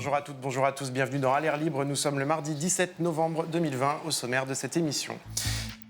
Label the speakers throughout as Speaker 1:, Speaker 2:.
Speaker 1: Bonjour à toutes, bonjour à tous, bienvenue dans À l'air libre. Nous sommes le mardi 17 novembre 2020 au sommaire de cette émission.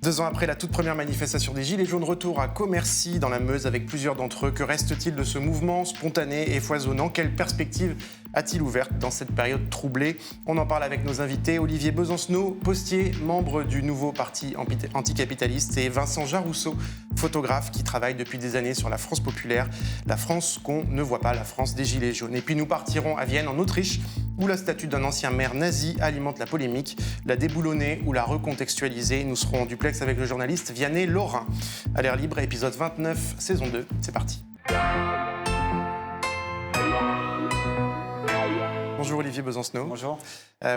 Speaker 1: 2 ans après la toute première manifestation des Gilets jaunes, retour à Commercy dans la Meuse avec plusieurs d'entre eux. Que reste-t-il de ce mouvement spontané et foisonnant? Quelle perspective a-t-il ouverte dans cette période troublée? On en parle avec nos invités, Olivier Besancenot, postier, membre du nouveau parti anticapitaliste, et Vincent Jarousseau, photographe qui travaille depuis des années sur la France populaire, la France qu'on ne voit pas, la France des Gilets jaunes. Et puis nous partirons à Vienne, en Autriche, où la statue d'un ancien maire nazi alimente la polémique, la déboulonner ou la recontextualiser. Nous serons en duplex avec le journaliste Vianney Laurin. À l'air libre, épisode 29, saison 2, c'est parti. Bonjour Olivier Besancenot.
Speaker 2: Bonjour.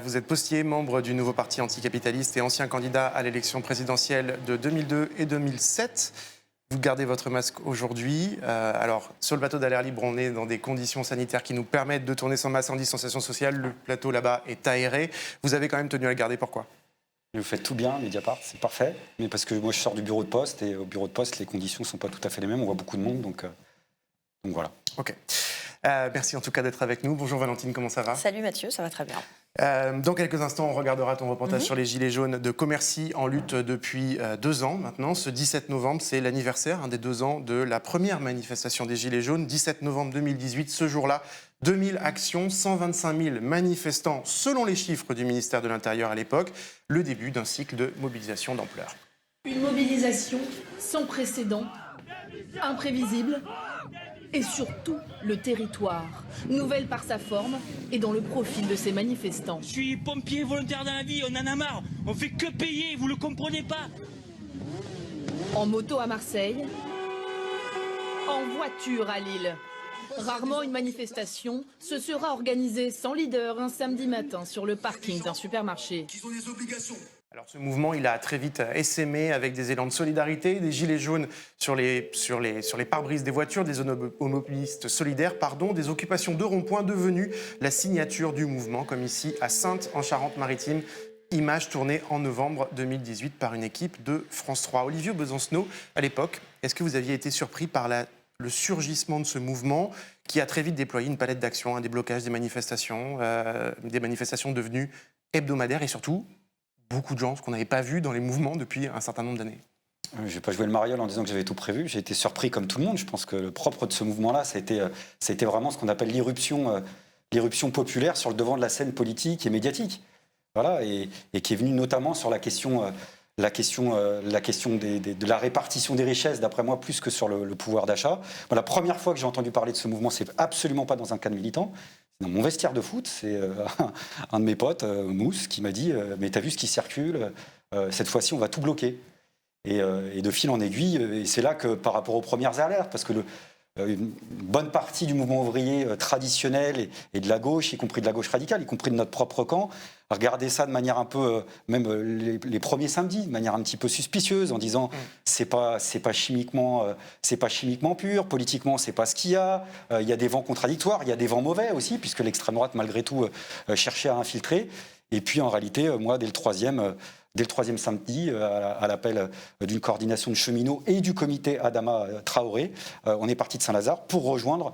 Speaker 1: Vous êtes postier, membre du nouveau parti anticapitaliste et ancien candidat à l'élection présidentielle de 2002 et 2007. Vous gardez votre masque aujourd'hui. Alors, sur le plateau d'À l'air libre, on est dans des conditions sanitaires qui nous permettent de tourner sans masque, en distanciation sociale. Le plateau là-bas est aéré. Vous avez quand même tenu à le garder, pourquoi ?
Speaker 2: Vous faites tout bien, Mediapart, c'est parfait. Mais parce que moi, je sors du bureau de poste et au bureau de poste, les conditions ne sont pas tout à fait les mêmes. On voit beaucoup de monde, donc voilà.
Speaker 1: Ok. Merci en tout cas d'être avec nous. Bonjour Valentine, comment ça va ?
Speaker 3: Salut Mathieu, ça va très bien.
Speaker 1: Dans quelques instants, on regardera ton reportage sur les Gilets jaunes de Commercy, en lutte depuis 2 ans maintenant. Ce 17 novembre, c'est l'anniversaire des 2 ans de la première manifestation des Gilets jaunes. 17 novembre 2018, ce jour-là, 2000 actions, 125 000 manifestants, selon les chiffres du ministère de l'Intérieur à l'époque. Le début d'un cycle de mobilisation d'ampleur.
Speaker 4: Une mobilisation sans précédent, imprévisible, et surtout le territoire, nouvelle par sa forme et dans le profil de ces manifestants.
Speaker 5: Je suis pompier volontaire dans la vie, on en a marre, on fait que payer, vous le comprenez pas?
Speaker 4: En moto à Marseille, en voiture à Lille. Rarement une manifestation se sera organisée sans leader un samedi matin sur le parking d'un supermarché.
Speaker 1: Alors ce mouvement, il a très vite essaimé avec des élans de solidarité, des gilets jaunes sur les pare-brises des voitures, des automobilistes solidaires, des occupations de ronds-points devenues la signature du mouvement, comme ici à Saintes, en Charente-Maritime. Image tournée en novembre 2018 par une équipe de France 3. Olivier Besancenot, à l'époque, est-ce que vous aviez été surpris par le surgissement de ce mouvement qui a très vite déployé une palette d'actions, des blocages, des manifestations devenues hebdomadaires et surtout beaucoup de gens, ce qu'on n'avait pas vu dans les mouvements depuis un certain nombre d'années?
Speaker 2: Je ne vais pas jouer le mariole en disant que j'avais tout prévu. J'ai été surpris comme tout le monde. Je pense que le propre de ce mouvement-là, ça a été vraiment ce qu'on appelle l'irruption populaire sur le devant de la scène politique et médiatique. Voilà, et qui est venue notamment sur la question de la répartition des richesses, d'après moi, plus que sur le pouvoir d'achat. Bon, la première fois que j'ai entendu parler de ce mouvement, c'est absolument pas dans un cadre militant. Dans mon vestiaire de foot, c'est un de mes potes, Mousse, qui m'a dit « Mais t'as vu ce qui circule ? Cette fois-ci, on va tout bloquer. » Et de fil en aiguille, et c'est là que, par rapport aux premières alertes, parce que une bonne partie du mouvement ouvrier traditionnel et de la gauche, y compris de la gauche radicale, y compris de notre propre camp, a regardé ça de manière un peu, même les premiers samedis, de manière un petit peu suspicieuse, en disant c'est pas chimiquement pur, politiquement c'est pas ce qu'il y a des vents contradictoires, il y a des vents mauvais aussi, puisque l'extrême droite malgré tout cherchait à infiltrer. Et puis en réalité, moi dès le troisième samedi, à l'appel d'une coordination de cheminots et du comité Adama Traoré, on est parti de Saint-Lazare pour rejoindre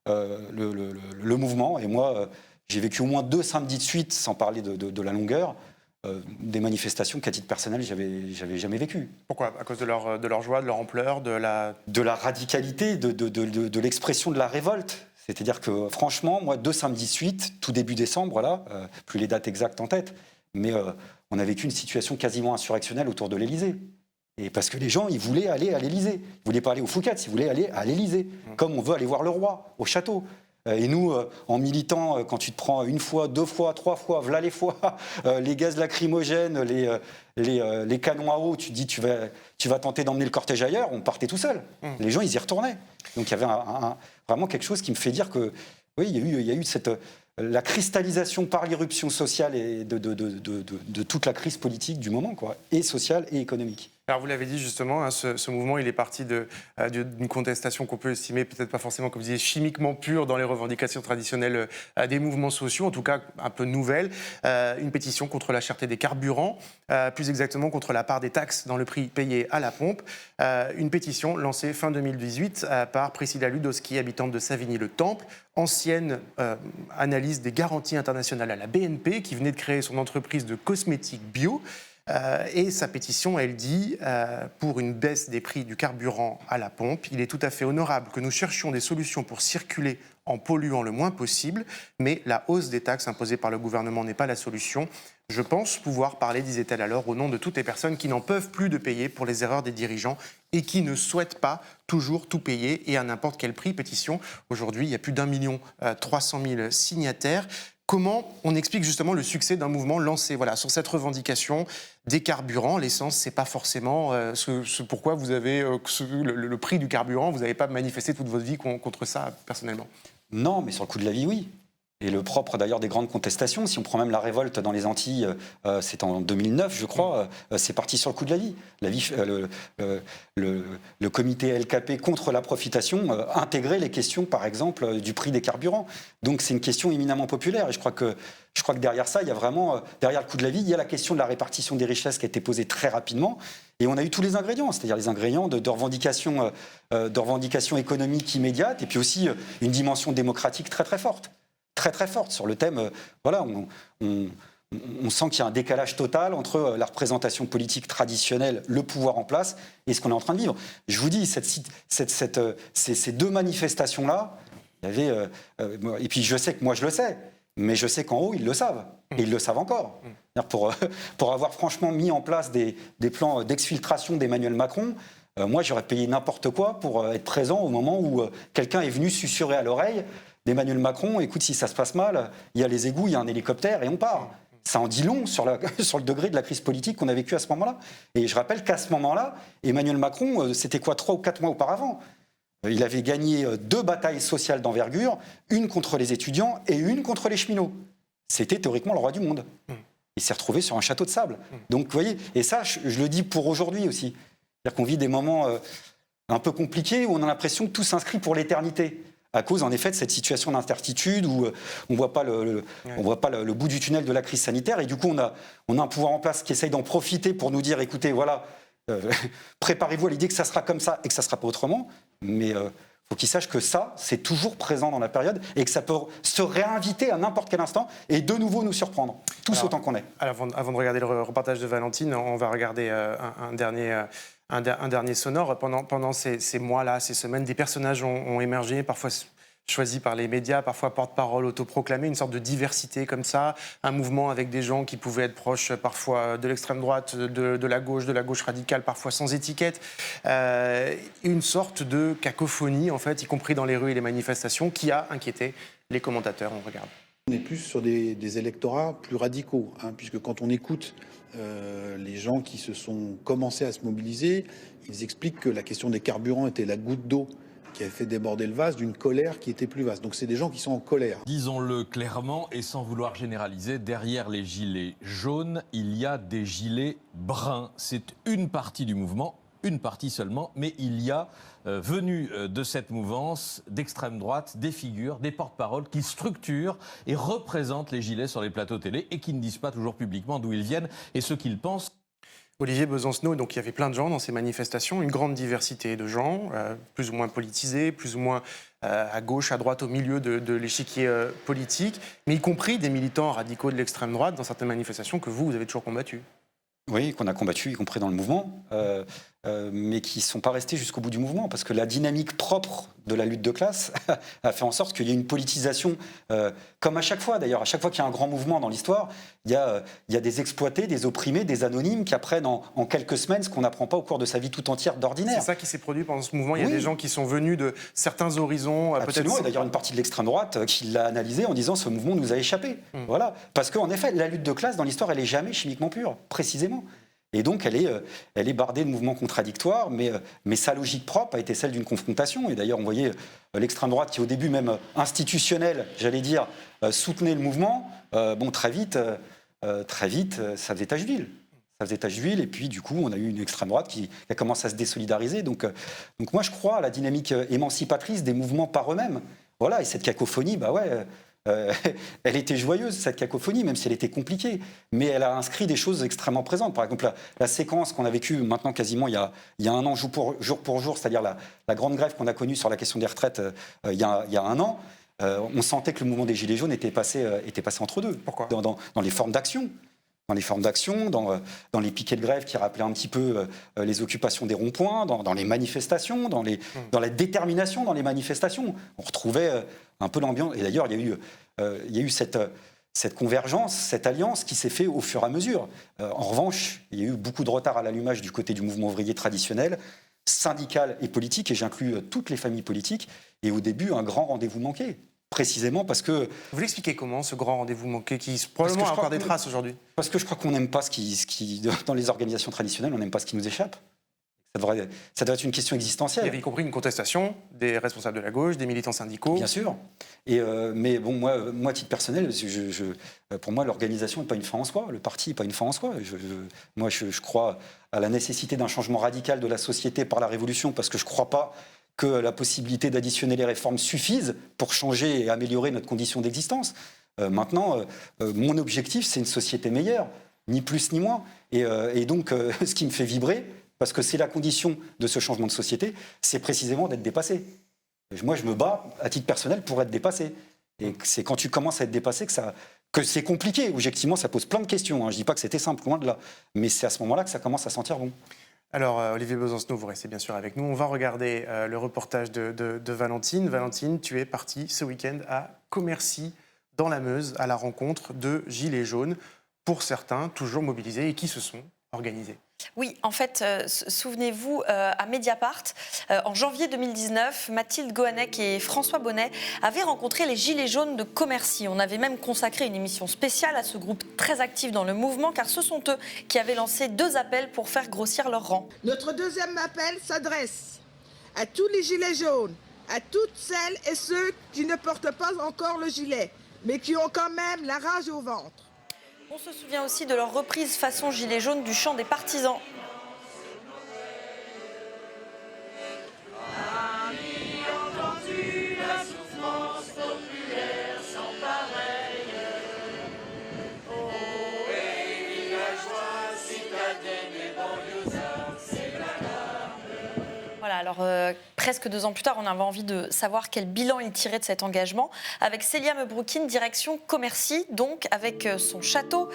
Speaker 2: le mouvement. Et moi, j'ai vécu au moins 2 samedis de suite, sans parler de la longueur, des manifestations qu'à titre personnel, j'avais jamais vécues.
Speaker 1: Pourquoi ? À cause de leur joie, de leur ampleur, de la
Speaker 2: radicalité, de l'expression de la révolte. C'est-à-dire que franchement, moi, 2 samedis de suite, tout début décembre, là, plus les dates exactes en tête, mais on a vécu une situation quasiment insurrectionnelle autour de l'Élysée. Et parce que les gens, ils voulaient aller à l'Élysée. Ils ne voulaient pas aller au Fouquet's, ils voulaient aller à l'Élysée. Comme on veut aller voir le roi, au château. Et nous, en militant, quand tu te prends 1 fois, 2 fois, 3 fois, voilà les fois, les gaz lacrymogènes, les canons à eau, tu te dis tu vas tenter d'emmener le cortège ailleurs, on partait tout seul. Les gens, ils y retournaient. Donc il y avait vraiment quelque chose qui me fait dire que, oui, il y a eu la cristallisation par l'irruption sociale et de toute la crise politique du moment, quoi, et sociale et économique.
Speaker 1: Alors vous l'avez dit justement, hein, ce mouvement il est parti d'une contestation qu'on peut estimer peut-être pas forcément, comme vous disiez, chimiquement pure dans les revendications traditionnelles des mouvements sociaux, en tout cas un peu nouvelle. Une pétition contre la cherté des carburants, plus exactement contre la part des taxes dans le prix payé à la pompe. Une pétition lancée fin 2018 par Priscilla Ludowski, habitante de Savigny-le-Temple, ancienne analyse des garanties internationales à la BNP, qui venait de créer son entreprise de cosmétiques bio. Et sa pétition, elle dit, pour une baisse des prix du carburant à la pompe, il est tout à fait honorable que nous cherchions des solutions pour circuler en polluant le moins possible, mais la hausse des taxes imposées par le gouvernement n'est pas la solution. Je pense pouvoir parler, disait-elle alors, au nom de toutes les personnes qui n'en peuvent plus de payer pour les erreurs des dirigeants et qui ne souhaitent pas toujours tout payer et à n'importe quel prix. Pétition, aujourd'hui, il y a plus d'1,3 million signataires. Comment on explique justement le succès d'un mouvement lancé sur cette revendication des carburants? L'essence, c'est pas forcément ce pourquoi vous avez le prix du carburant. Vous n'avez pas manifesté toute votre vie contre ça, personnellement?
Speaker 2: Non, mais sur le coût de la vie, oui. Et le propre d'ailleurs des grandes contestations, si on prend même la révolte dans les Antilles, c'est en 2009 je crois, c'est parti sur le coût de la vie. Le comité LKP contre la profitation intégrait les questions par exemple du prix des carburants. Donc c'est une question éminemment populaire et je crois que derrière ça, il y a vraiment, derrière le coût de la vie, il y a la question de la répartition des richesses qui a été posée très rapidement. Et on a eu tous les ingrédients, c'est-à-dire les ingrédients de revendications économiques immédiates et puis aussi une dimension démocratique très très forte. Très forte sur le thème. On sent qu'il y a un décalage total entre la représentation politique traditionnelle, le pouvoir en place, et ce qu'on est en train de vivre. Je vous dis, ces deux manifestations-là, il y avait. Et puis je sais que moi je le sais, mais je sais qu'en haut ils le savent, et ils le savent encore. Pour avoir franchement mis en place des plans d'exfiltration d'Emmanuel Macron. Moi, j'aurais payé n'importe quoi pour être présent au moment où quelqu'un est venu susurrer à l'oreille d'Emmanuel Macron, écoute, si ça se passe mal, il y a les égouts, il y a un hélicoptère et on part. Ça en dit long sur le degré de la crise politique qu'on a vécu à ce moment-là. Et je rappelle qu'à ce moment-là, Emmanuel Macron, c'était quoi, 3 ou 4 mois auparavant, il avait gagné 2 batailles sociales d'envergure, une contre les étudiants et une contre les cheminots. C'était théoriquement le roi du monde. Il s'est retrouvé sur un château de sable. Donc, vous voyez, et ça, je le dis pour aujourd'hui aussi. C'est-à-dire qu'on vit des moments un peu compliqués où on a l'impression que tout s'inscrit pour l'éternité. À cause, en effet, de cette situation d'incertitude où on ne voit pas le bout du tunnel de la crise sanitaire. Et du coup, on a un pouvoir en place qui essaye d'en profiter pour nous dire, écoutez, voilà, préparez-vous à l'idée que ça sera comme ça et que ça ne sera pas autrement. Mais il faut qu'ils sachent que ça, c'est toujours présent dans la période et que ça peut se réinviter à n'importe quel instant et de nouveau nous surprendre, tous autant qu'on est.
Speaker 1: Alors, avant de regarder le reportage de Valentine, on va regarder un dernier sonore. Pendant ces mois-là, ces semaines, des personnages ont émergé, parfois choisis par les médias, parfois porte-parole autoproclamés, une sorte de diversité comme ça, un mouvement avec des gens qui pouvaient être proches parfois de l'extrême droite, de la gauche radicale, parfois sans étiquette, une sorte de cacophonie en fait, y compris dans les rues et les manifestations, qui a inquiété les commentateurs. On regarde.
Speaker 3: On est plus sur des électorats plus radicaux, puisque quand on écoute les gens qui se sont commencés à se mobiliser, ils expliquent que la question des carburants était la goutte d'eau qui avait fait déborder le vase d'une colère qui était plus vaste. Donc c'est des gens qui sont en colère.
Speaker 6: Disons-le clairement et sans vouloir généraliser, derrière les gilets jaunes, il y a des gilets bruns. C'est une partie du mouvement, une partie seulement, mais il y a venus de cette mouvance d'extrême droite des figures, des porte-paroles qui structurent et représentent les gilets sur les plateaux télé et qui ne disent pas toujours publiquement d'où ils viennent et ce qu'ils pensent.
Speaker 1: Olivier Besancenot, donc il y avait plein de gens dans ces manifestations, une grande diversité de gens, plus ou moins politisés, plus ou moins à gauche, à droite, au milieu de l'échiquier politique, mais y compris des militants radicaux de l'extrême droite dans certaines manifestations que vous avez toujours combattues.
Speaker 2: Oui, qu'on a combattu, y compris dans le mouvement, mais qui ne sont pas restés jusqu'au bout du mouvement, parce que la dynamique propre de la lutte de classe a fait en sorte qu'il y ait une politisation, comme à chaque fois d'ailleurs, à chaque fois qu'il y a un grand mouvement dans l'histoire, il y a des exploités, des opprimés, des anonymes qui apprennent en quelques semaines ce qu'on n'apprend pas au cours de sa vie tout entière d'ordinaire.
Speaker 1: C'est ça qui s'est produit pendant ce mouvement, il y a des gens qui sont venus de certains horizons.
Speaker 2: Absolument, et d'ailleurs une partie de l'extrême droite qui l'a analysé en disant ce mouvement nous a échappé. Voilà. Parce qu'en effet, la lutte de classe dans l'histoire, elle n'est jamais chimiquement pure, précisément. Et donc, elle est bardée de mouvements contradictoires, mais sa logique propre a été celle d'une confrontation. Et d'ailleurs, on voyait l'extrême droite qui, au début même institutionnelle, j'allais dire, soutenait le mouvement. Très vite, ça faisait tache d'huile. ça faisait tache d'huile, et puis du coup, on a eu une extrême droite qui a commencé à se désolidariser. Donc moi, je crois à la dynamique émancipatrice des mouvements par eux-mêmes. Voilà, et cette cacophonie, bah ouais, elle était joyeuse, cette cacophonie, même si elle était compliquée. Mais elle a inscrit des choses extrêmement présentes. Par exemple, la séquence qu'on a vécue maintenant quasiment il y a un an, jour pour jour, c'est-à-dire la grande grève qu'on a connue sur la question des retraites il y a un an, on sentait que le mouvement des Gilets jaunes était passé entre deux.
Speaker 1: Pourquoi ?
Speaker 2: Dans les formes d'action. Dans les formes d'action, dans les piquets de grève qui rappelaient un petit peu les occupations des ronds-points, dans les manifestations, dans la détermination dans les manifestations. On retrouvait un peu l'ambiance. Et d'ailleurs, il y a eu cette convergence, cette alliance qui s'est faite au fur et à mesure. En revanche, il y a eu beaucoup de retard à l'allumage du côté du mouvement ouvrier traditionnel, syndical et politique, et j'inclus toutes les familles politiques. Et au début, un grand rendez-vous manqué. Précisément parce que...
Speaker 1: Vous l'expliquez comment, ce grand rendez-vous manqué qui probablement a encore des traces aujourd'hui ?
Speaker 2: Parce que je crois qu'on n'aime pas ce qui... Dans les organisations traditionnelles, on n'aime pas ce qui nous échappe. Ça devrait être une question existentielle.
Speaker 1: Il y avait y compris une contestation des responsables de la gauche, des militants syndicaux.
Speaker 2: Bien sûr. Mais bon, moi, à titre personnel, pour moi, l'organisation n'est pas une fin en soi. Le parti n'est pas une fin en soi. Moi, je crois à la nécessité d'un changement radical de la société par la révolution, parce que je ne crois pas que la possibilité d'additionner les réformes suffise pour changer et améliorer notre condition d'existence. Maintenant, mon objectif, c'est une société meilleure, ni plus ni moins. Et donc, ce qui me fait vibrer, parce que c'est la condition de ce changement de société, c'est précisément d'être dépassé. Moi, je me bats, à titre personnel, pour être dépassé. Et c'est quand tu commences à être dépassé que c'est compliqué. Objectivement, ça pose plein de questions. Je ne dis pas que c'était simple, loin de là. Mais c'est à ce moment-là que ça commence à sentir bon.
Speaker 1: Alors, Olivier Besancenot, vous restez bien sûr avec nous. On va regarder le reportage de Valentine. Valentine, tu es partie ce week-end à Commercy, dans la Meuse, à la rencontre de Gilets jaunes, pour certains toujours mobilisés et qui se sont organisés.
Speaker 7: Oui, en fait, souvenez-vous, à Mediapart, en janvier 2019, Mathilde Gohanec et François Bonnet avaient rencontré les Gilets jaunes de Commercy. On avait même consacré une émission spéciale à ce groupe très actif dans le mouvement, car ce sont eux qui avaient lancé 2 appels pour faire grossir leur rang.
Speaker 8: Notre deuxième appel s'adresse à tous les Gilets jaunes, à toutes celles et ceux qui ne portent pas encore le gilet, mais qui ont quand même la rage au ventre.
Speaker 7: On se souvient aussi de leur reprise façon gilet jaune du chant des partisans. Voilà, alors presque 2 ans plus tard, on avait envie de savoir quel bilan il tirait de cet engagement. Avec Célia Mebroukine, direction Commercy, donc avec son château.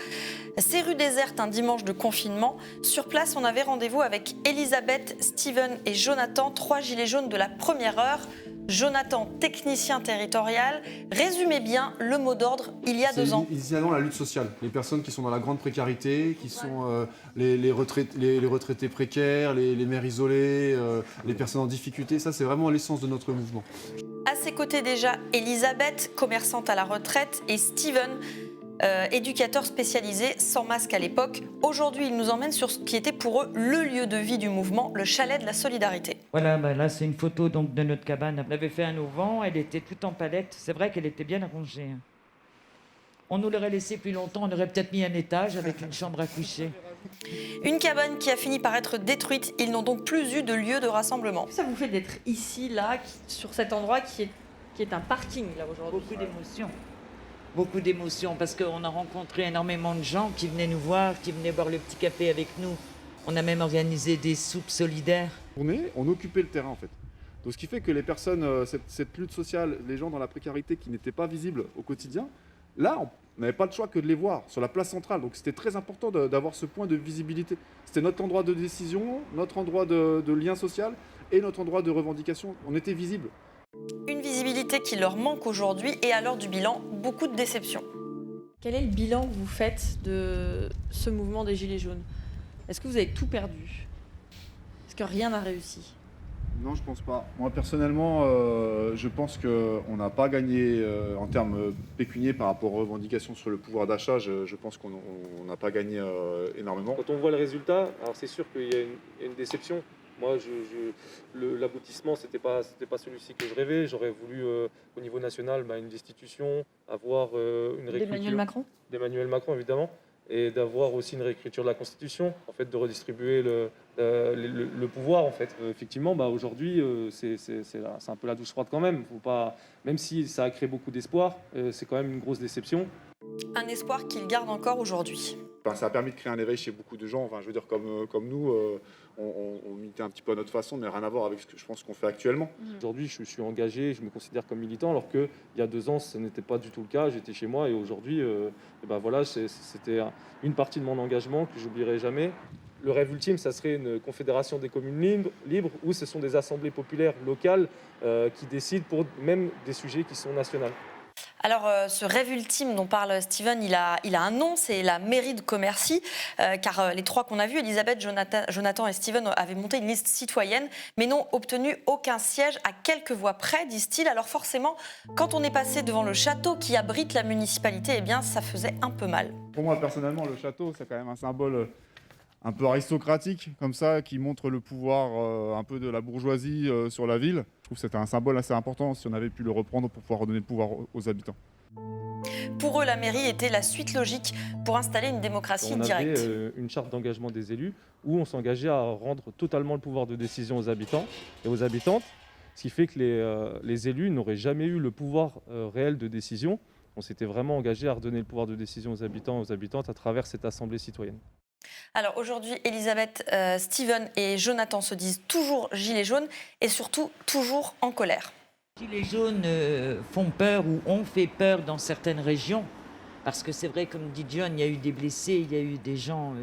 Speaker 7: Ces rues désertes, un dimanche de confinement. Sur place, on avait rendez-vous avec Elisabeth, Steven et Jonathan, 3 gilets jaunes de la première heure. Jonathan, technicien territorial, résumez bien le mot d'ordre il y a 2 ans.
Speaker 9: Initialement, la lutte sociale. Les personnes qui sont dans la grande précarité, qui sont les retraités précaires, les mères isolées, les personnes en difficulté, ça c'est vraiment l'essence de notre mouvement.
Speaker 7: À ses côtés déjà, Elisabeth, commerçante à la retraite, et Steven, éducateur spécialisé, sans masque à l'époque. Aujourd'hui, il nous emmène sur ce qui était pour eux le lieu de vie du mouvement, le chalet de la solidarité.
Speaker 10: Voilà, là c'est une photo donc, de notre cabane. On l'avait fait un auvent, elle était toute en palette. C'est vrai qu'elle était bien arrangée. On nous l'aurait laissé plus longtemps, on aurait peut-être mis un étage avec une chambre à coucher.
Speaker 7: Une cabane qui a fini par être détruite. Ils n'ont donc plus eu de lieu de rassemblement.
Speaker 11: Ça vous fait d'être ici, là, sur cet endroit qui est un parking, là, aujourd'hui?
Speaker 10: Beaucoup d'émotions. Beaucoup d'émotions, parce qu'on a rencontré énormément de gens qui venaient nous voir, qui venaient boire le petit café avec nous. On a même organisé des soupes solidaires.
Speaker 9: On occupait le terrain en fait. Donc ce qui fait que les personnes, cette lutte sociale, les gens dans la précarité qui n'étaient pas visibles au quotidien, là on n'avait pas le choix que de les voir sur la place centrale. Donc c'était très important d'avoir ce point de visibilité. C'était notre endroit de décision, notre endroit de lien social et notre endroit de revendication. On était visibles.
Speaker 7: Une visibilité qui leur manque aujourd'hui et à l'heure du bilan, beaucoup de déceptions.
Speaker 11: Quel est le bilan que vous faites de ce mouvement des Gilets jaunes? Est-ce que vous avez tout perdu? Est-ce que rien n'a réussi?
Speaker 9: Non, je pense pas. Moi, personnellement, je pense qu'on n'a pas gagné en termes pécuniaires par rapport aux revendications sur le pouvoir d'achat. Je pense qu'on n'a pas gagné énormément.
Speaker 12: Quand on voit le résultat, alors c'est sûr qu'il y a une déception. Moi, l'aboutissement, c'était pas celui-ci que je rêvais. J'aurais voulu, au niveau national, une destitution, avoir une réécriture.
Speaker 11: D'Emmanuel Macron?
Speaker 12: D'Emmanuel Macron, évidemment. et d'avoir aussi une réécriture de la Constitution, en fait, de redistribuer le pouvoir, en fait. Effectivement, aujourd'hui, c'est un peu la douche froide quand même. Faut pas, même si ça a créé beaucoup d'espoir, c'est quand même une grosse déception.
Speaker 7: Un espoir qu'il garde encore aujourd'hui.
Speaker 9: Ça a permis de créer un éveil chez beaucoup de gens. Enfin, je veux dire, comme nous, on militait un petit peu à notre façon, mais rien à voir avec ce que je pense qu'on fait actuellement.
Speaker 12: Aujourd'hui, je suis engagé, je me considère comme militant, alors qu'il y a 2 ans, ce n'était pas du tout le cas. J'étais chez moi et aujourd'hui, voilà, c'était une partie de mon engagement que j'oublierai jamais. Le rêve ultime, ça serait une confédération des communes libres où ce sont des assemblées populaires locales qui décident pour même des sujets qui sont nationaux.
Speaker 7: Alors, ce rêve ultime dont parle Steven, il a un nom, c'est la mairie de Commercy, car les 3 qu'on a vus, Elisabeth, Jonathan et Steven, avaient monté une liste citoyenne, mais n'ont obtenu aucun siège à quelques voix près, disent-ils. Alors forcément, quand on est passé devant le château qui abrite la municipalité, eh bien, ça faisait un peu mal.
Speaker 9: Pour moi, personnellement, le château, c'est quand même un symbole un peu aristocratique, comme ça, qui montre le pouvoir un peu de la bourgeoisie sur la ville. Je trouve que c'était un symbole assez important si on avait pu le reprendre pour pouvoir redonner le pouvoir aux habitants.
Speaker 7: Pour eux, la mairie était la suite logique pour installer une démocratie directe.
Speaker 12: On avait une charte d'engagement des élus où on s'engageait à rendre totalement le pouvoir de décision aux habitants et aux habitantes, ce qui fait que les élus n'auraient jamais eu le pouvoir réel de décision. On s'était vraiment engagé à redonner le pouvoir de décision aux habitants et aux habitantes à travers cette assemblée citoyenne.
Speaker 7: Alors aujourd'hui, Elisabeth, Steven et Jonathan se disent toujours gilets jaunes et surtout toujours en colère.
Speaker 10: Les gilets jaunes font peur ou ont fait peur dans certaines régions. Parce que c'est vrai, comme dit John, il y a eu des blessés, il y a eu des gens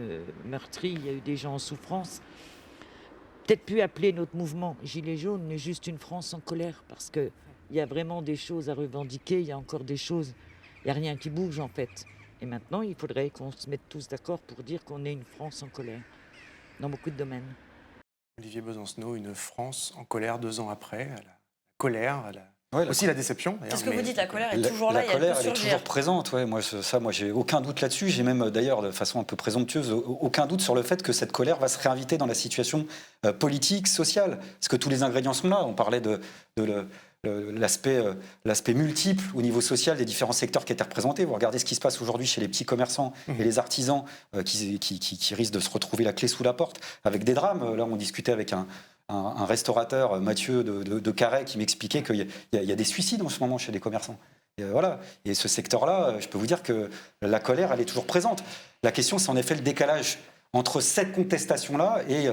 Speaker 10: meurtris, il y a eu des gens en souffrance. Peut-être plus appeler notre mouvement Gilets jaunes, mais juste une France en colère. Parce qu'il y a vraiment des choses à revendiquer, il y a encore des choses, il n'y a rien qui bouge en fait. Et maintenant, il faudrait qu'on se mette tous d'accord pour dire qu'on est une France en colère, dans beaucoup de domaines.
Speaker 1: Olivier Besancenot, une France en colère 2 ans après, la colère, aussi la déception.
Speaker 7: C'est ce que vous dites, la colère est toujours là,
Speaker 2: la colère, elle est toujours présente. Ouais, moi, j'ai aucun doute là-dessus. J'ai même, d'ailleurs, de façon un peu présomptueuse, aucun doute sur le fait que cette colère va se réinviter dans la situation politique, sociale. Parce que tous les ingrédients sont là. On parlait de l'aspect multiple au niveau social des différents secteurs qui étaient représentés. Vous regardez ce qui se passe aujourd'hui chez les petits commerçants et les artisans qui risquent de se retrouver la clé sous la porte avec des drames. Là, on discutait avec un restaurateur, Mathieu de Carhaix, qui m'expliquait qu'il y a des suicides en ce moment chez les commerçants. Et voilà. Et ce secteur-là, je peux vous dire que la colère, elle est toujours présente. La question, c'est en effet le décalage entre cette contestation-là et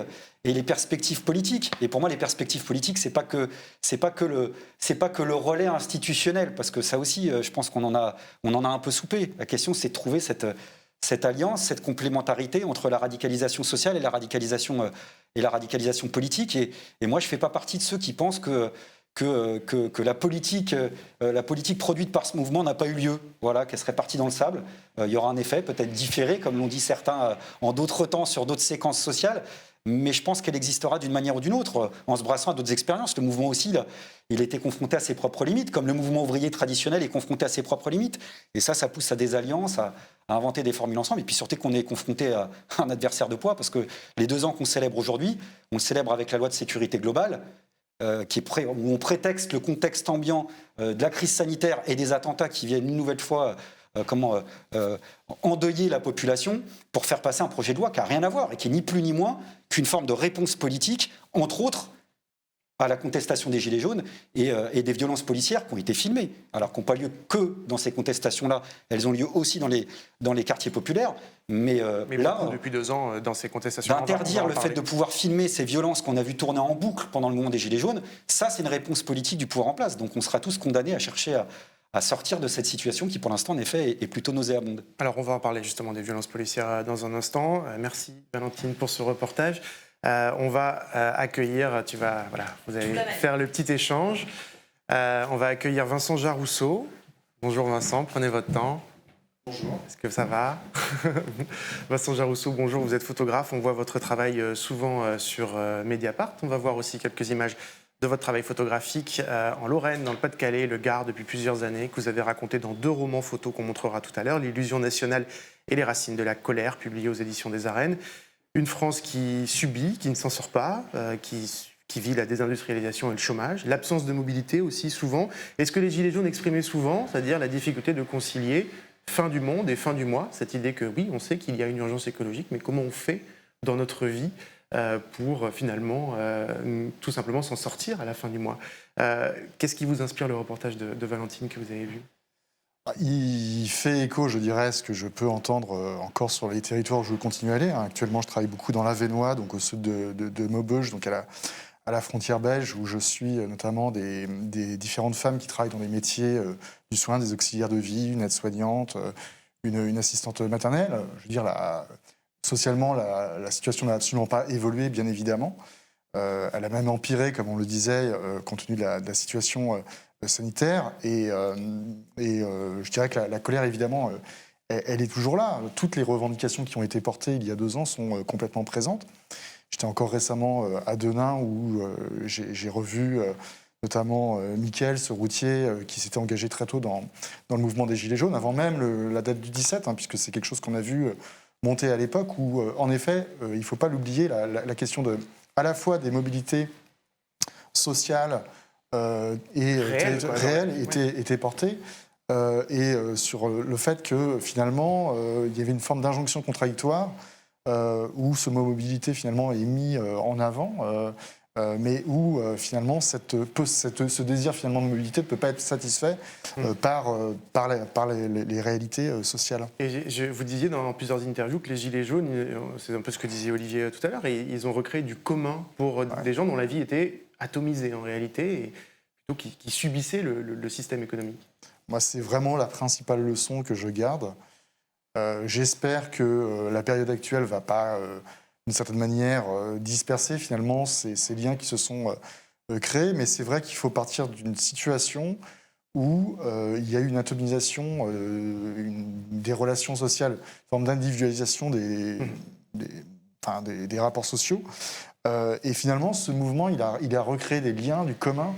Speaker 2: les perspectives politiques. Et pour moi, les perspectives politiques, c'est pas que le relais institutionnel, parce que ça aussi, je pense qu'on en a un peu soupé. La question, c'est de trouver cette alliance, cette complémentarité entre la radicalisation sociale et la radicalisation politique. Et moi, je fais pas partie de ceux qui pensent que la politique produite par ce mouvement n'a pas eu lieu, voilà, qu'elle serait partie dans le sable. Il y aura un effet peut-être différé, comme l'ont dit certains en d'autres temps sur d'autres séquences sociales, mais je pense qu'elle existera d'une manière ou d'une autre, en se brassant à d'autres expériences. Le mouvement aussi, là, il était confronté à ses propres limites, comme le mouvement ouvrier traditionnel est confronté à ses propres limites. Et ça pousse à des alliances, à inventer des formules ensemble. Et puis surtout qu'on est confronté à un adversaire de poids, parce que les 2 ans qu'on célèbre aujourd'hui, on le célèbre avec la loi de sécurité globale, où on prétexte le contexte ambiant de la crise sanitaire et des attentats qui viennent une nouvelle fois endeuiller la population pour faire passer un projet de loi qui n'a rien à voir et qui est ni plus ni moins qu'une forme de réponse politique, entre autres, à la contestation des Gilets jaunes et des violences policières qui ont été filmées, alors qui n'ont pas lieu que dans ces contestations-là, elles ont lieu aussi dans les quartiers populaires. Mais là,
Speaker 1: depuis 2 ans, dans ces contestations,
Speaker 2: d'interdire le fait de pouvoir filmer ces violences qu'on a vu tourner en boucle pendant le mouvement des Gilets jaunes, ça, c'est une réponse politique du pouvoir en place. Donc on sera tous condamnés à chercher à sortir de cette situation qui, pour l'instant, en effet, est plutôt nauséabonde.
Speaker 1: Alors, on va en parler justement des violences policières dans un instant. Merci, Valentine, pour ce reportage. On va accueillir, vous allez faire le petit échange. On va accueillir Vincent Jarousseau. Bonjour Vincent, prenez votre temps.
Speaker 9: Bonjour.
Speaker 1: Est-ce que ça va? Vincent Jarousseau, bonjour, vous êtes photographe. On voit votre travail souvent sur Mediapart. On va voir aussi quelques images de votre travail photographique en Lorraine, dans le Pas-de-Calais, le Gard, depuis plusieurs années, que vous avez raconté dans 2 romans photos qu'on montrera tout à l'heure, L'illusion nationale et les racines de la colère, publiés aux éditions des Arènes. Une France qui subit, qui ne s'en sort pas, qui vit la désindustrialisation et le chômage, l'absence de mobilité aussi souvent. Est-ce que les Gilets jaunes exprimaient souvent, c'est-à-dire la difficulté de concilier fin du monde et fin du mois, cette idée que oui, on sait qu'il y a une urgence écologique, mais comment on fait dans notre vie pour finalement tout simplement s'en sortir à la fin du mois. Qu'est-ce qui vous inspire le reportage de Valentine que vous avez vu ?
Speaker 13: Il fait écho, je dirais, à ce que je peux entendre encore sur les territoires où je continue à aller. Actuellement, je travaille beaucoup dans l'Avesnois, donc au sud de Maubeuge, donc à la frontière belge, où je suis notamment des différentes femmes qui travaillent dans des métiers du soin, des auxiliaires de vie, une aide-soignante, une assistante maternelle. Je veux dire, socialement, la situation n'a absolument pas évolué, bien évidemment. Elle a même empiré, comme on le disait, compte tenu de la situation sanitaire. Et je dirais que la colère, évidemment, elle est toujours là. Toutes les revendications qui ont été portées il y a 2 ans sont complètement présentes. J'étais encore récemment à Denain où j'ai revu notamment Mickaël, ce routier qui s'était engagé très tôt dans le mouvement des Gilets jaunes, avant même la date du 17, puisque c'est quelque chose qu'on a vu monter à l'époque, où en effet, il ne faut pas l'oublier, la question à la fois des mobilités sociales et réelles était portée. Et sur le fait que finalement, il y avait une forme d'injonction contradictoire où ce mot mobilité finalement est mis en avant, mais où finalement ce désir finalement de mobilité ne peut pas être satisfait par les réalités sociales.
Speaker 1: Et vous disiez dans plusieurs interviews que les Gilets jaunes, c'est un peu ce que disait Olivier tout à l'heure, ils ont recréé du commun pour des gens dont la vie était atomisée en réalité, et plutôt qui subissaient le système économique.
Speaker 13: Moi, c'est vraiment la principale leçon que je garde. J'espère que la période actuelle ne va pas, d'une certaine manière, disperser finalement ces liens qui se sont créés. Mais c'est vrai qu'il faut partir d'une situation où il y a eu une atomisation des relations sociales, une forme d'individualisation des rapports sociaux. Et finalement, ce mouvement, il a recréé des liens du commun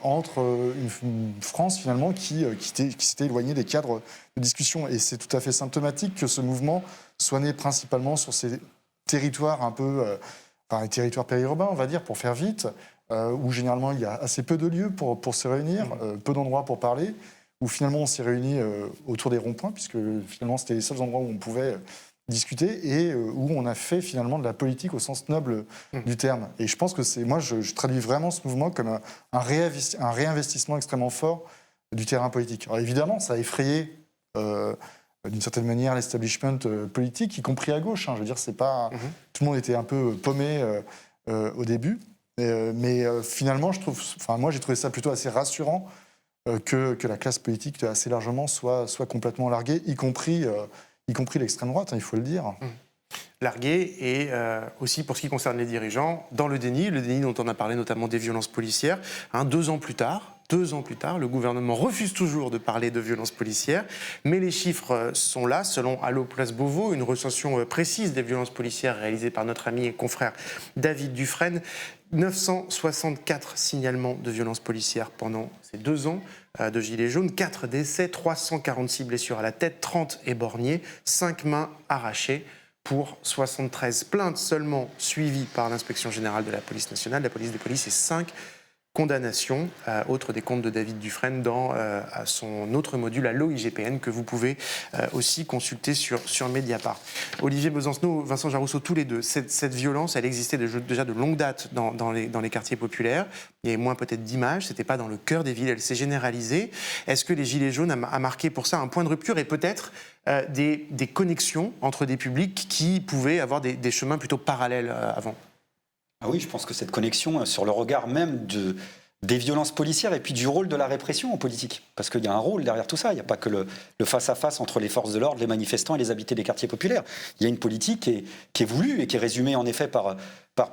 Speaker 13: entre une France finalement qui s'était éloignée des cadres de discussion. Et c'est tout à fait symptomatique que ce mouvement soit né principalement sur ces territoires un peu, les territoires périurbains, on va dire, pour faire vite, où généralement il y a assez peu de lieux pour se réunir, peu d'endroits pour parler, où finalement on s'est réunis autour des ronds-points, puisque finalement c'était les seuls endroits où on pouvait discuter et où on a fait finalement de la politique au sens noble du terme. Et je pense que je traduis vraiment ce mouvement comme un réinvestissement extrêmement fort du terrain politique. Alors évidemment, ça a effrayé d'une certaine manière l'establishment politique, y compris à gauche. Je veux dire, c'est pas tout le monde était un peu paumé au début, mais finalement, j'ai trouvé ça plutôt assez rassurant que la classe politique assez largement soit complètement larguée, y compris l'extrême droite, il faut le dire.
Speaker 1: Largué et aussi pour ce qui concerne les dirigeants, dans le déni dont on a parlé notamment des violences policières. 2 ans plus tard, le gouvernement refuse toujours de parler de violences policières, mais les chiffres sont là. Selon Allo Place Beauvau, une recension précise des violences policières réalisée par notre ami et confrère David Dufresne, 964 signalements de violences policières pendant ces 2 ans de Gilets jaunes, 4 décès, 346 blessures à la tête, 30 éborgnés, 5 mains arrachées pour 73 plaintes seulement suivies par l'inspection générale de la police nationale, la police des polices, et 5 condamnations, autre des comptes de David Dufresne dans son autre module Allo IGPN que vous pouvez aussi consulter sur Mediapart. Olivier Besancenot, Vincent Jarousseau, tous les deux, cette violence, elle existait déjà de longue date dans les quartiers populaires. Il y avait moins peut-être d'images, c'était pas dans le cœur des villes, elle s'est généralisée. Est-ce que les Gilets jaunes a marqué pour ça un point de rupture et peut-être des connexions entre des publics qui pouvaient avoir des chemins plutôt parallèles avant ?
Speaker 2: Ah oui, je pense que cette connexion sur le regard même des violences policières et puis du rôle de la répression en politique. Parce qu'il y a un rôle derrière tout ça. Il n'y a pas que le face-à-face entre les forces de l'ordre, les manifestants et les habités des quartiers populaires. Il y a une politique qui est voulue et qui est résumée en effet par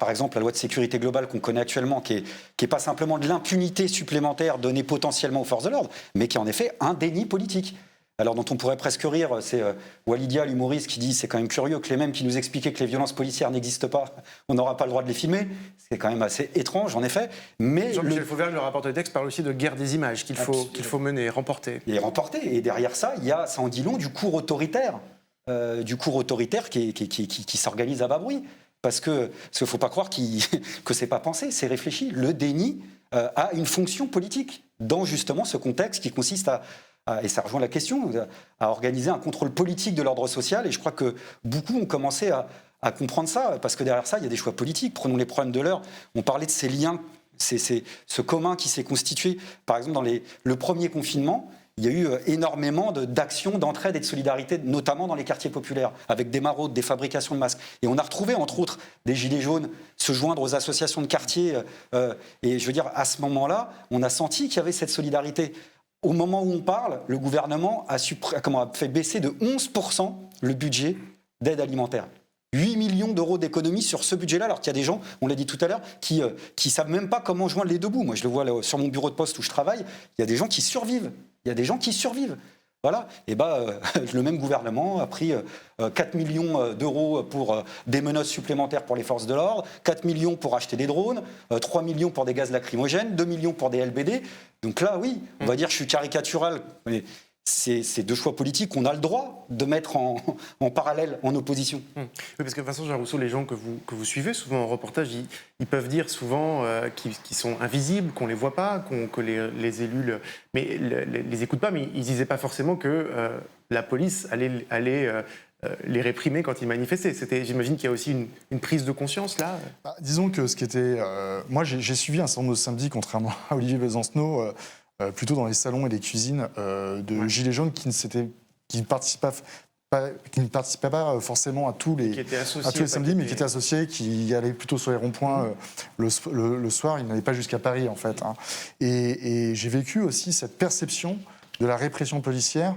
Speaker 2: exemple la loi de sécurité globale qu'on connaît actuellement, qui est pas simplement de l'impunité supplémentaire donnée potentiellement aux forces de l'ordre, mais qui est en effet un déni politique. Alors dont on pourrait presque rire, c'est Walidia, l'humoriste, qui dit c'est quand même curieux que les mêmes qui nous expliquaient que les violences policières n'existent pas, on n'aura pas le droit de les filmer. C'est quand même assez étrange, en effet. Mais
Speaker 1: Jean-Michel Fauvergue, le rapporteur de texte, parle aussi de guerre des images qu'il faut mener, remporter.
Speaker 2: Et derrière ça, ça en dit long du cours autoritaire qui s'organise à bas bruit. Parce qu'il ne faut pas croire que c'est pas pensé, c'est réfléchi. Le déni a une fonction politique dans justement ce contexte qui consiste et ça rejoint la question, à organiser un contrôle politique de l'ordre social. Et je crois que beaucoup ont commencé à comprendre ça, parce que derrière ça, il y a des choix politiques. Prenons les problèmes de l'heure. On parlait de ces liens, ce commun qui s'est constitué. Par exemple, dans le premier confinement, il y a eu énormément d'actions, d'entraide et de solidarité, notamment dans les quartiers populaires, avec des maraudes, des fabrications de masques. Et on a retrouvé, entre autres, des Gilets jaunes se joindre aux associations de quartier. Et je veux dire, à ce moment-là, on a senti qu'il y avait cette solidarité. Au moment où on parle, le gouvernement a fait baisser de 11% le budget d'aide alimentaire. 8 millions d'euros d'économies sur ce budget-là, alors qu'il y a des gens, on l'a dit tout à l'heure, qui savent même pas comment joindre les deux bouts. Moi, je le vois là, sur mon bureau de poste où je travaille, il y a des gens qui survivent. Il y a des gens qui survivent. Voilà. Et le même gouvernement a pris 4 millions d'euros pour des menottes supplémentaires pour les forces de l'ordre, 4 millions pour acheter des drones, 3 millions pour des gaz lacrymogènes, 2 millions pour des LBD. Donc là, oui, on va dire que je suis caricatural, mais c'est deux choix politiques qu'on a le droit de mettre en parallèle, en opposition.
Speaker 1: Oui, parce que Vincent Jean Rousseau, les gens que vous suivez souvent en reportage, ils peuvent dire souvent qu'ils sont invisibles, qu'on ne les voit pas, que les élus les écoutent pas, mais ils ne disaient pas forcément que la police allait les réprimer quand ils manifestaient. J'imagine qu'il y a aussi une prise de conscience là.
Speaker 13: Disons que ce qui était... moi, j'ai suivi un certain nombre de samedis, contrairement à Olivier Besancenot, plutôt dans les salons et les cuisines de Gilets jaunes qui ne participaient pas forcément à tous les samedis, mais qui étaient associés, qui allaient plutôt sur les ronds-points le soir. Ils n'allaient pas jusqu'à Paris, en fait. Hein. Et j'ai vécu aussi cette perception de la répression policière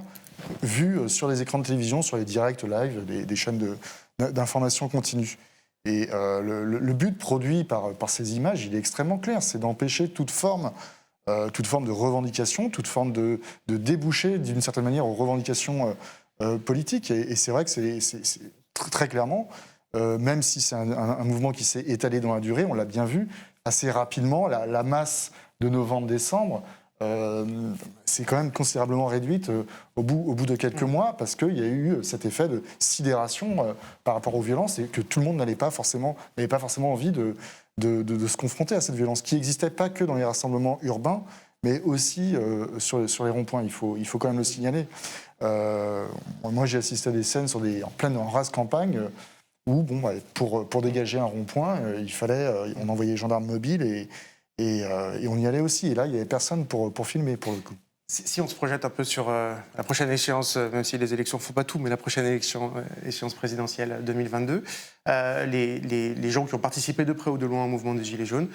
Speaker 13: vue sur les écrans de télévision, sur les directs live des chaînes d'information continue. Et le but produit par ces images, il est extrêmement clair, c'est d'empêcher toute forme de revendication, toute forme de débouché, d'une certaine manière, aux revendications politiques. Et c'est vrai que c'est très clairement, même si c'est un mouvement qui s'est étalé dans la durée, on l'a bien vu, assez rapidement, la masse de novembre-décembre c'est quand même considérablement réduite au bout de quelques mois, parce qu'il y a eu cet effet de sidération par rapport aux violences, et que tout le monde n'avait pas forcément envie de se confronter à cette violence, qui n'existait pas que dans les rassemblements urbains, mais aussi sur les ronds-points, il faut quand même le signaler. Moi, j'ai assisté à des scènes en rase campagne, où, pour dégager un rond-point, on envoyait les gendarmes mobiles, et on y allait aussi. Et là, il n'y avait personne pour filmer, pour le coup.
Speaker 1: Si on se projette un peu sur la prochaine échéance, même si les élections ne font pas tout, mais la prochaine échéance présidentielle 2022, les gens qui ont participé de près ou de loin au mouvement des Gilets jaunes,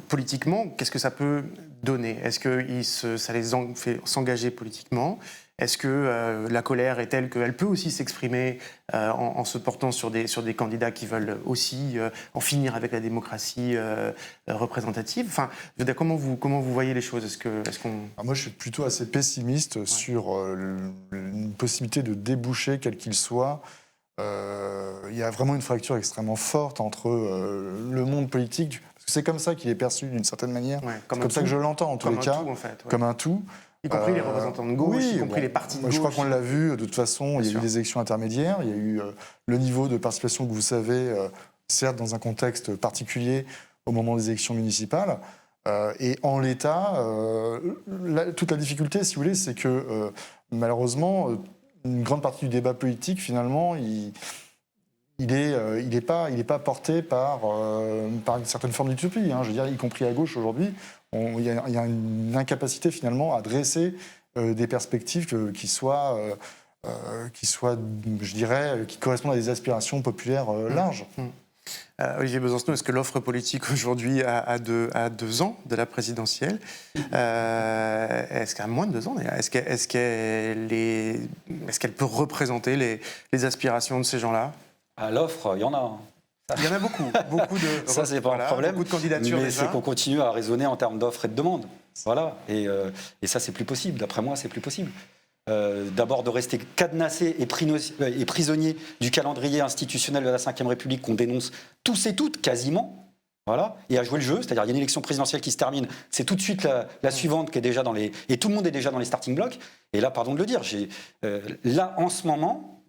Speaker 1: politiquement, qu'est-ce que ça peut donner ? Est-ce que ça les fait s'engager politiquement ? Est-ce que la colère est telle qu'elle peut aussi s'exprimer en se portant sur des candidats qui veulent aussi en finir avec la démocratie représentative ? Enfin, je veux dire, comment vous voyez les choses ?
Speaker 13: Moi, je suis plutôt assez pessimiste sur une possibilité de déboucher, quel qu'il soit. Il y a vraiment une fracture extrêmement forte entre le monde politique, parce que c'est comme ça qu'il est perçu d'une certaine manière. C'est comme ça que je l'entends, en tous les cas, comme un tout.
Speaker 1: Y compris les représentants de gauche, y compris les partis de gauche.
Speaker 13: Je crois qu'on l'a vu, de toute façon, il y a eu des élections intermédiaires, il y a eu le niveau de participation que vous savez, certes dans un contexte particulier au moment des élections municipales, et en l'état, toute la difficulté, si vous voulez, c'est que malheureusement, une grande partie du débat politique, finalement, il n'est pas porté par une certaine forme d'utopie. Je veux dire, y compris à gauche aujourd'hui, il y a une incapacité finalement à dresser des perspectives qui soient, je dirais, qui correspondent à des aspirations populaires larges.
Speaker 1: Olivier Besancenot, est-ce que l'offre politique aujourd'hui à 2 ans de la présidentielle, est-ce qu'à moins de 2 ans d'ailleurs, est-ce qu'elle peut représenter les aspirations de ces gens-là ?
Speaker 2: À l'offre, il y en a.
Speaker 1: Il y en a beaucoup de.
Speaker 2: Ça, c'est pas un problème.
Speaker 1: Beaucoup de candidatures.
Speaker 2: Mais
Speaker 1: déjà.
Speaker 2: c'est qu'on continue à raisonner en termes d'offres et de demandes. Voilà. Et ça, c'est plus possible. D'après moi, c'est plus possible. D'abord, de rester cadenassé et prisonnier du calendrier institutionnel de la Ve République qu'on dénonce tous et toutes, quasiment. Voilà. Et à jouer le jeu. C'est-à-dire, il y a une élection présidentielle qui se termine. C'est tout de suite la suivante qui est déjà dans les. Et tout le monde est déjà dans les starting blocks. Et là, pardon de le dire, là, en ce moment.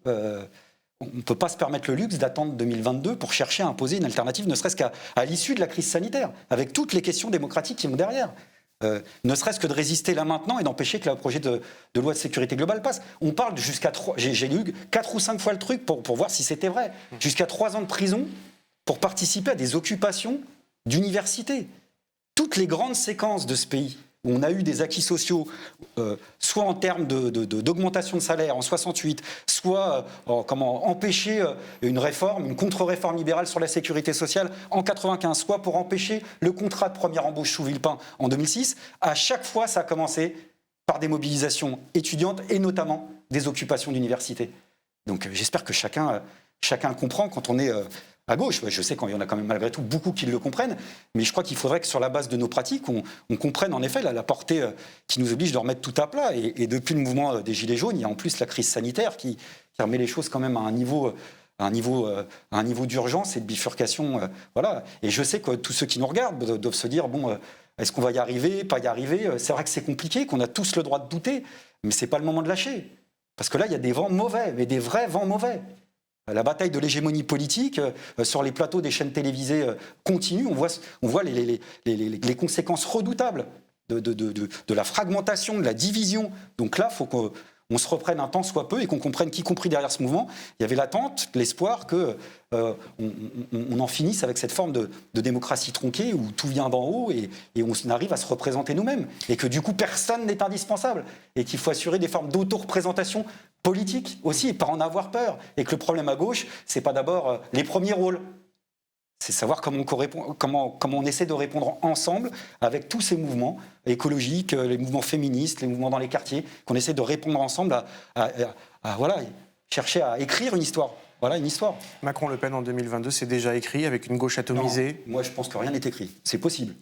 Speaker 2: On ne peut pas se permettre le luxe d'attendre 2022 pour chercher à imposer une alternative, ne serait-ce qu'à l'issue de la crise sanitaire, avec toutes les questions démocratiques qui vont derrière. ne serait-ce que de résister là maintenant et d'empêcher que le projet de loi de sécurité globale passe. On parle jusqu'à 3... J'ai lu 4 ou 5 fois le truc pour voir si c'était vrai. Jusqu'à 3 ans de prison pour participer à des occupations d'université. Toutes les grandes séquences de ce pays, où on a eu des acquis sociaux, soit en termes d'augmentation de salaire en 68, soit comment empêcher une réforme, une contre-réforme libérale sur la sécurité sociale en 95, soit pour empêcher le contrat de première embauche sous Villepin en 2006, à chaque fois ça a commencé par des mobilisations étudiantes et notamment des occupations d'université. Donc j'espère que chacun comprend quand on est... à gauche. Je sais qu'il y en a quand même malgré tout beaucoup qui le comprennent, mais je crois qu'il faudrait que sur la base de nos pratiques, on comprenne en effet la portée qui nous oblige de remettre tout à plat. Et depuis le mouvement des Gilets jaunes, il y a en plus la crise sanitaire qui remet les choses quand même à un niveau d'urgence et de bifurcation. Voilà. Et je sais que tous ceux qui nous regardent doivent se dire, bon, est-ce qu'on va y arriver, pas y arriver? C'est vrai que c'est compliqué, qu'on a tous le droit de douter, mais ce n'est pas le moment de lâcher. Parce que là, il y a des vents mauvais, mais des vrais vents mauvais. La bataille de l'hégémonie politique sur les plateaux des chaînes télévisées continue. On voit les conséquences redoutables de la fragmentation, de la division. Donc là, il faut qu'on se reprenne un temps soit peu et qu'on comprenne qu'y compris derrière ce mouvement, il y avait l'attente, l'espoir qu'on en finisse avec cette forme de démocratie tronquée où tout vient d'en haut et on arrive à se représenter nous-mêmes. Et que du coup, personne n'est indispensable. Et qu'il faut assurer des formes d'auto-représentation politique aussi, et pas en avoir peur. Et que le problème à gauche, c'est pas d'abord les premiers rôles. C'est savoir comment on essaie de répondre ensemble avec tous ces mouvements écologiques, les mouvements féministes, les mouvements dans les quartiers, qu'on essaie de répondre ensemble à voilà, chercher à écrire une histoire. Voilà, une histoire.
Speaker 1: Macron-Le Pen en 2022, c'est déjà écrit avec une gauche atomisée.
Speaker 2: Non, moi, je pense que rien n'est écrit. C'est possible.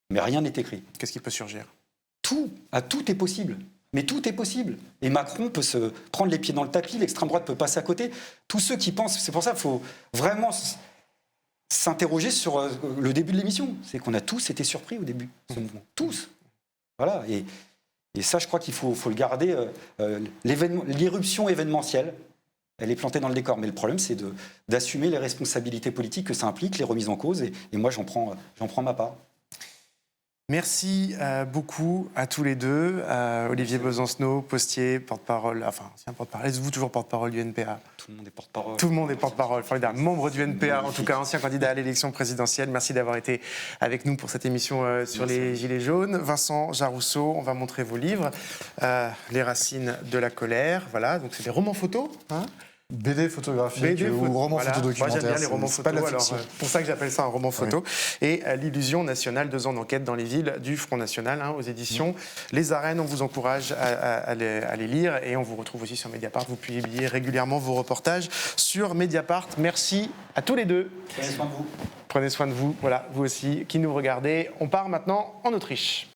Speaker 2: Mais rien n'est écrit.
Speaker 1: Qu'est-ce qui peut surgir?
Speaker 2: Tout est possible. Mais tout est possible. Et Macron peut se prendre les pieds dans le tapis, l'extrême droite peut passer à côté. Tous ceux qui pensent, c'est pour ça qu'il faut vraiment s'interroger sur le début de l'émission. C'est qu'on a tous été surpris au début de ce mouvement. Tous. Voilà. Et ça, je crois qu'il faut le garder. L'irruption événementielle, elle est plantée dans le décor. Mais le problème, c'est d'assumer les responsabilités politiques que ça implique, les remises en cause. Et moi, j'en prends ma part.
Speaker 1: Merci beaucoup à tous les deux. Olivier Besancenot, postier, porte-parole, enfin, ancien porte-parole. Êtes-vous toujours porte-parole du NPA?
Speaker 2: Tout le monde est porte-parole.
Speaker 1: Tout le monde est porte-parole, formidable. Membre du NPA, en tout cas, ancien candidat à l'élection présidentielle. Merci d'avoir été avec nous pour cette émission sur les Gilets jaunes. Vincent Jarousseau, on va montrer vos livres. Les racines de la colère, voilà. Donc c'est des romans photos, hein?
Speaker 13: BD photographique ou roman photo documentaire.
Speaker 1: Moi j'aime bien les romans photos, alors c'est pour ça que j'appelle ça un roman photo. Oui. Et L'Illusion nationale, 2 ans d'enquête dans les villes du Front National, aux éditions Les Arènes. On vous encourage à les lire et on vous retrouve aussi sur Mediapart. Vous publiez régulièrement vos reportages sur Mediapart. Merci à tous les deux.
Speaker 2: Prenez soin de vous.
Speaker 1: Prenez soin de vous, voilà, vous aussi qui nous regardez. On part maintenant en Autriche.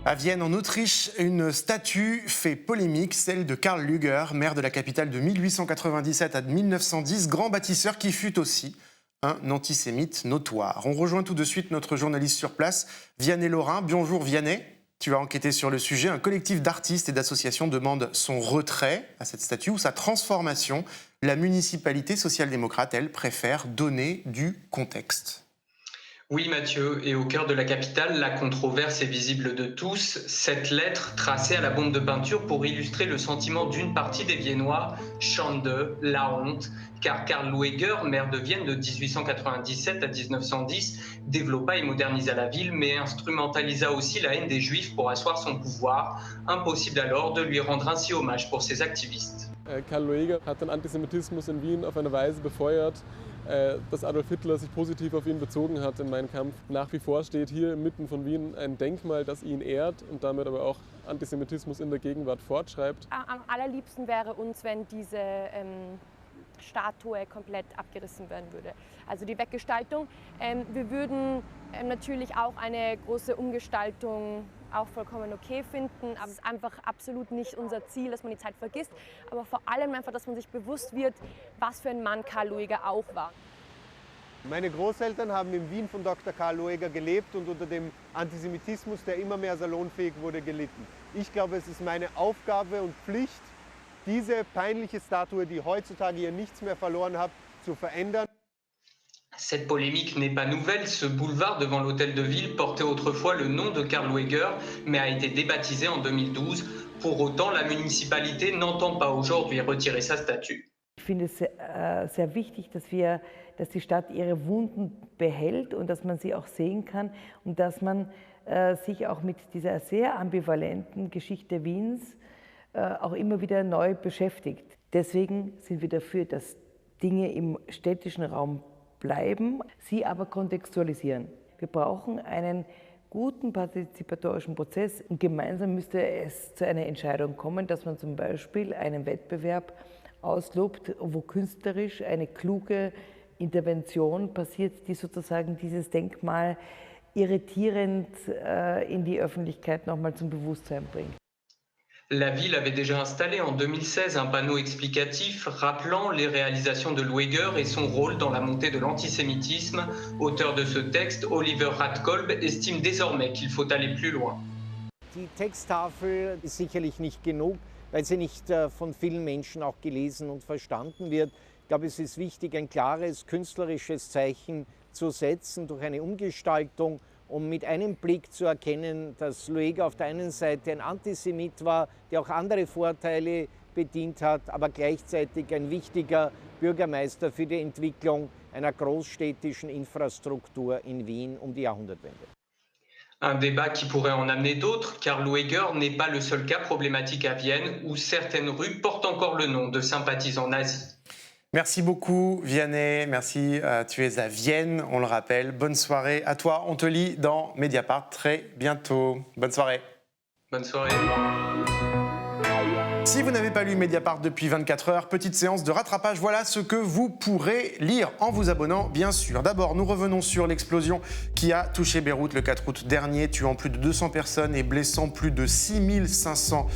Speaker 1: À Vienne, en Autriche, une statue fait polémique, celle de Karl Lueger, maire de la capitale de 1897 à 1910, grand bâtisseur qui fut aussi un antisémite notoire. On rejoint tout de suite notre journaliste sur place, Vianney Laurin. Bonjour Vianney, tu as enquêté sur le sujet. Un collectif d'artistes et d'associations demande son retrait à cette statue ou sa transformation. La municipalité social-démocrate, elle, préfère donner du contexte.
Speaker 14: Oui Mathieu, et au cœur de la capitale, la controverse est visible de tous. Cette lettre tracée à la bombe de peinture pour illustrer le sentiment d'une partie des Viennois, Schande, la honte, car Karl Lueger, maire de Vienne de 1897 à 1910, développa et modernisa la ville, mais instrumentalisa aussi la haine des Juifs pour asseoir son pouvoir. Impossible alors de lui rendre ainsi hommage pour ses activistes.
Speaker 15: Karl Lueger hat den Antisemitismus in Wien auf eine Weise befeuert, dass Adolf Hitler sich positiv auf ihn bezogen hat in Mein Kampf. Nach wie vor steht hier inmitten von Wien ein Denkmal, das ihn ehrt und damit aber auch Antisemitismus in der Gegenwart fortschreibt.
Speaker 16: Am allerliebsten wäre uns, wenn diese Statue komplett abgerissen werden würde. Also die Weggestaltung. Wir würden natürlich auch eine große Umgestaltung auch vollkommen okay finden, aber es ist einfach absolut nicht unser Ziel, dass man die Zeit vergisst, aber vor allem einfach, dass man sich bewusst wird, was für ein Mann Karl Lueger auch war.
Speaker 17: Meine Großeltern haben in Wien von Dr. Karl Lueger gelebt und unter dem Antisemitismus, der immer mehr salonfähig wurde, gelitten. Ich glaube, es ist meine Aufgabe und Pflicht, diese peinliche Statue, die heutzutage hier nichts mehr verloren hat, zu verändern.
Speaker 14: Cette polémique n'est pas nouvelle, ce boulevard devant l'hôtel de ville portait autrefois le nom de Karl Lueger, mais a été débaptisé en 2012. Pour autant, la municipalité n'entend pas aujourd'hui retirer sa statue.
Speaker 18: Ich finde es sehr wichtig, dass die Stadt ihre Wunden behält und dass man sie auch sehen kann und dass man sich auch mit dieser sehr ambivalenten Geschichte Wiens auch immer wieder neu beschäftigt. Deswegen sind wir dafür, dass Dinge im städtischen Raum bleiben, sie aber kontextualisieren. Wir brauchen einen guten partizipatorischen Prozess und gemeinsam müsste es zu einer Entscheidung kommen, dass man zum Beispiel einen Wettbewerb auslobt, wo künstlerisch eine kluge Intervention passiert, die sozusagen dieses Denkmal irritierend in die Öffentlichkeit nochmal zum Bewusstsein bringt.
Speaker 14: La ville avait déjà installé en 2016 un panneau explicatif rappelant les réalisations de Lueger et son rôle dans la montée de l'antisémitisme. Auteur de ce texte, Oliver Radkolb estime désormais qu'il faut aller plus loin.
Speaker 19: Die Texttafel ist sicherlich nicht genug, weil sie nicht von vielen Menschen auch gelesen und verstanden wird. Ich glaube, es ist wichtig, ein klares künstlerisches Zeichen zu setzen durch eine Umgestaltung, um mit einem Blick zu erkennen, dass Lueger auf der einen Seite ein Antisemit war, der auch andere Vorteile bedient hat, aber gleichzeitig ein wichtiger Bürgermeister für die Entwicklung einer großstädtischen Infrastruktur in Wien um die Jahrhundertwende.
Speaker 14: Un débat qui pourrait en amener d'autres, car Lueger n'est pas le seul cas problématique à Vienne, où certaines rues portent encore le nom de sympathisants nazis.
Speaker 1: Merci beaucoup Vianney, merci, tu es à Vienne, on le rappelle. Bonne soirée à toi, on te lit dans Mediapart très bientôt. Bonne soirée.
Speaker 14: Bonne soirée.
Speaker 1: Si vous n'avez pas lu Mediapart depuis 24 heures, petite séance de rattrapage, voilà ce que vous pourrez lire en vous abonnant, bien sûr. D'abord, nous revenons sur l'explosion qui a touché Beyrouth le 4 août dernier, tuant plus de 200 personnes et blessant plus de 6500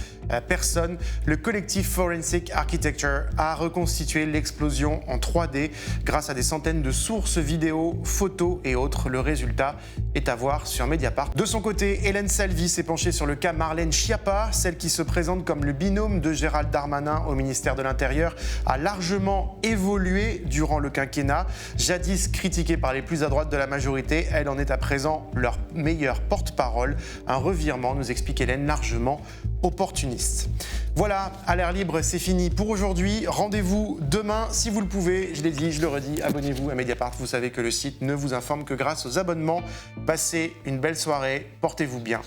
Speaker 1: personnes. Le collectif Forensic Architecture a reconstitué l'explosion en 3D grâce à des centaines de sources vidéo, photos et autres. Le résultat est à voir sur Mediapart. De son côté, Hélène Salvi s'est penchée sur le cas Marlène Schiappa, celle qui se présente comme le binôme de Gérald Darmanin au ministère de l'Intérieur, a largement évolué durant le quinquennat. Jadis critiquée par les plus à droite de la majorité, elle en est à présent leur meilleure porte-parole. Un revirement, nous explique Hélène, largement opportuniste. Voilà, à l'air libre, c'est fini pour aujourd'hui. Rendez-vous demain, si vous le pouvez. Je l'ai dit, je le redis, abonnez-vous à Mediapart. Vous savez que le site ne vous informe que grâce aux abonnements. Passez une belle soirée, portez-vous bien.